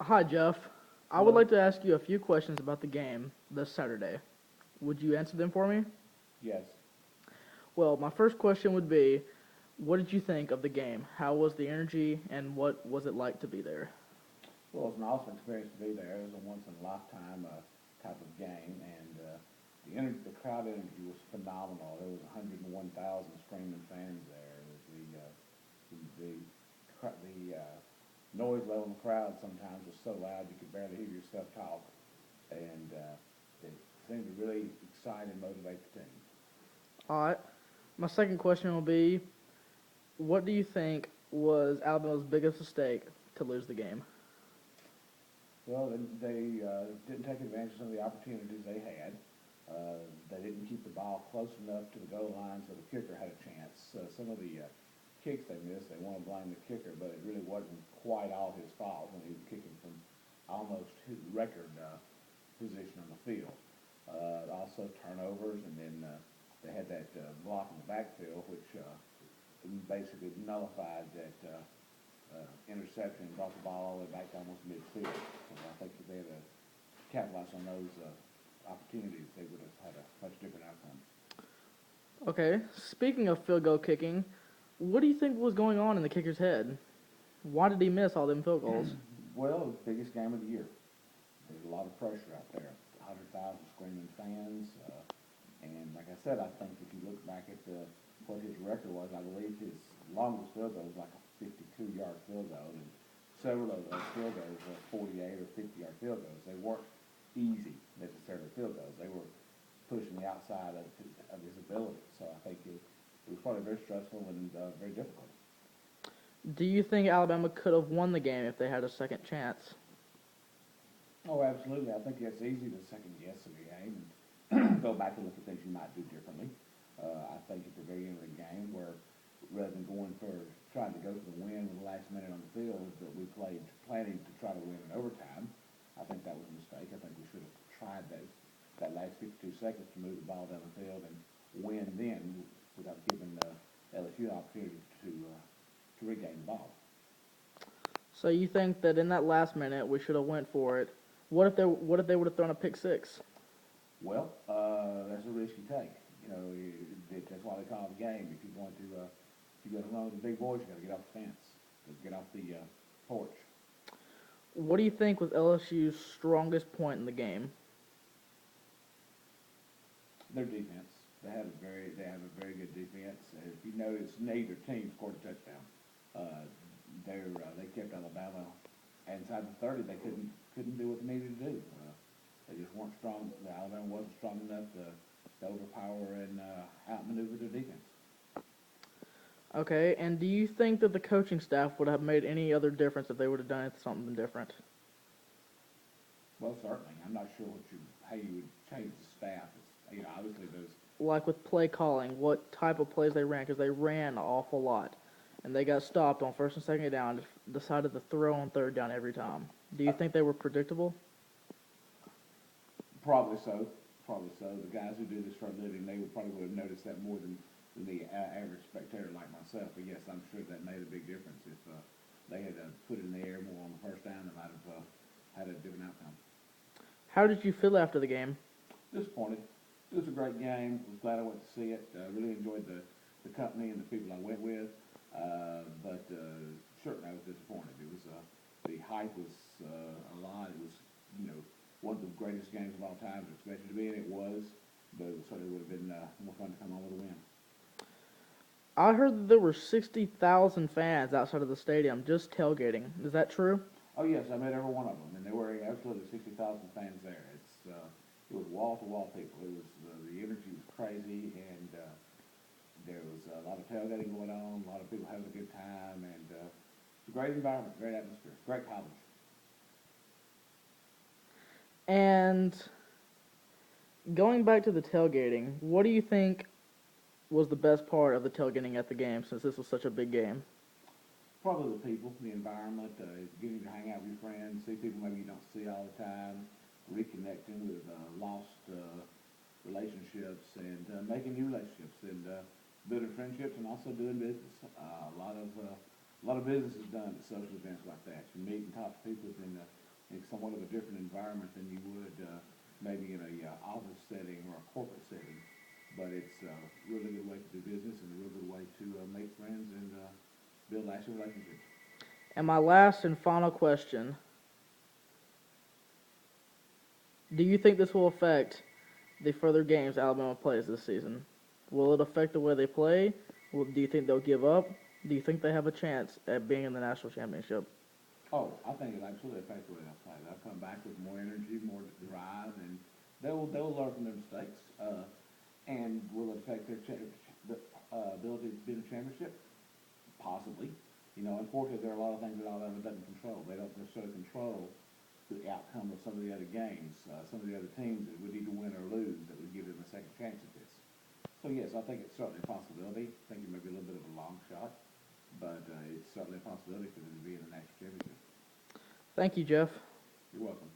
Hi, Jeff. I would Hello? like to ask you a few questions about the game this Saturday. Would you answer them for me? Yes. Well, my first question would be, what did you think of the game? How was the energy, and what was it like to be there? Well, it's an awesome experience to be there. It was a once in a lifetime type of game, and the crowd energy was phenomenal. There was 101,000 screaming fans there. The noise level in the crowd sometimes was so loud you could barely hear yourself talk, and it seemed to really excite and motivate the team. All right. My second question will be, what do you think was Alabama's biggest mistake to lose the game? Well, they didn't take advantage of some of the opportunities they had. They didn't keep the ball close enough to the goal line so the kicker had a chance. Some of the kicks they missed, they want to blame the kicker, but it really wasn't quite all his fault when he was kicking from almost his record position on the field. Also turnovers, and then they had that block in the backfield, which basically nullified that interception and brought the ball all the way back to almost midfield. So I think if they had capitalized on those opportunities, they would have had a much different outcome. Okay. Speaking of field goal kicking, what do you think was going on in the kicker's head? Why did he miss all them field goals? Well, it was the biggest game of the year. There's a lot of pressure out there. 100,000 screaming fans. And like I said, I think if you look back at what his record was, I believe his longest field goal was like a 52-yard field goal. And several of those field goals were 48 or 50-yard field goals. They weren't easy necessarily field goals. They were pushing the outside of his ability. So I think it was probably very stressful and very difficult. Do you think Alabama could have won the game if they had a second chance? Oh, absolutely. I think it's easy to second guess a game and go back and look at things you might do differently. I think at the very end of the game, where rather than going for trying to go for the win with the last minute on the field, that we played planning to try to win in overtime. I think that was a mistake. I think we should have tried that last 52 seconds to move the ball down the field and win then without giving LSU an opportunity to regain the ball. So you think that in that last minute we should have went for it? What if they would have thrown a pick six? Well, that's a risk you take. You know, that's why they call it a game. If you're going to run with the big boys, you got to get off the fence, get off the porch. What do you think was LSU's strongest point in the game? Their defense. They have a very good defense. If you notice, neither team scored a touchdown. Uh, they kept Alabama inside the 30. They couldn't do what they needed to do. They just weren't strong. Alabama wasn't strong enough to overpower and outmaneuver their defense. Okay, and do you think that the coaching staff would have made any other difference if they would have done it something different? Well, certainly. I'm not sure how you would change the staff. Obviously those. Like with play calling, what type of plays they ran? Because they ran an awful lot, and they got stopped on first and second down. Decided to throw on third down every time. Do you think they were predictable? Probably so. Probably so. The guys who do this for a living, they would have noticed that more than the average spectator like myself. But yes, I'm sure that made a big difference. If they had put it in the air more on the first down, they might have had a different outcome. How did you feel after the game? Disappointed. It was a great game. Was glad I went to see it. Really enjoyed the company and the people I went with. But certainly I was disappointed. It was the hype was a lot. It was one of the greatest games of all time. It expected to be, and it was. But it certainly would have been more fun to come home with a win. I heard that there were 60,000 fans outside of the stadium just tailgating. Is that true? Oh yes, I met every one of them, and there were absolutely 60,000 fans there. It was wall to wall people. It was the energy was crazy, and there was a lot of tailgating going on, a lot of people having a good time, and it's a great environment, great atmosphere, great college. And going back to the tailgating, what do you think was the best part of the tailgating at the game since this was such a big game? Probably the people, the environment, getting to hang out with your friends, see people maybe you don't see all the time, reconnecting with lost relationships, and making new relationships, and building friendships, and also doing business. A lot of business is done at social events like that. You meet and talk to people within somewhat of a different environment than you would maybe in a office setting or a corporate setting. But it's a really good way to do business and a real good way to make friends and build lasting relationships. And my last and final question, do you think this will affect the further games Alabama plays this season? Will it affect the way they play? Do you think they'll give up? Do you think they have a chance at being in the national championship? Oh, I think it absolutely affects the way they'll play. They'll come back with more energy, more drive, and they'll learn from their mistakes. And will it affect their ability to be in the championship? Possibly. You know, unfortunately, there are a lot of things that Alabama doesn't control. They don't necessarily control the outcome of some of the other games, some of the other teams that would need to win or lose that would give them a second chance at this. So yes, I think it's certainly a possibility. I think it may be a little bit of a long shot, but it's certainly a possibility for them to be in the national championship. Thank you, Jeff. You're welcome.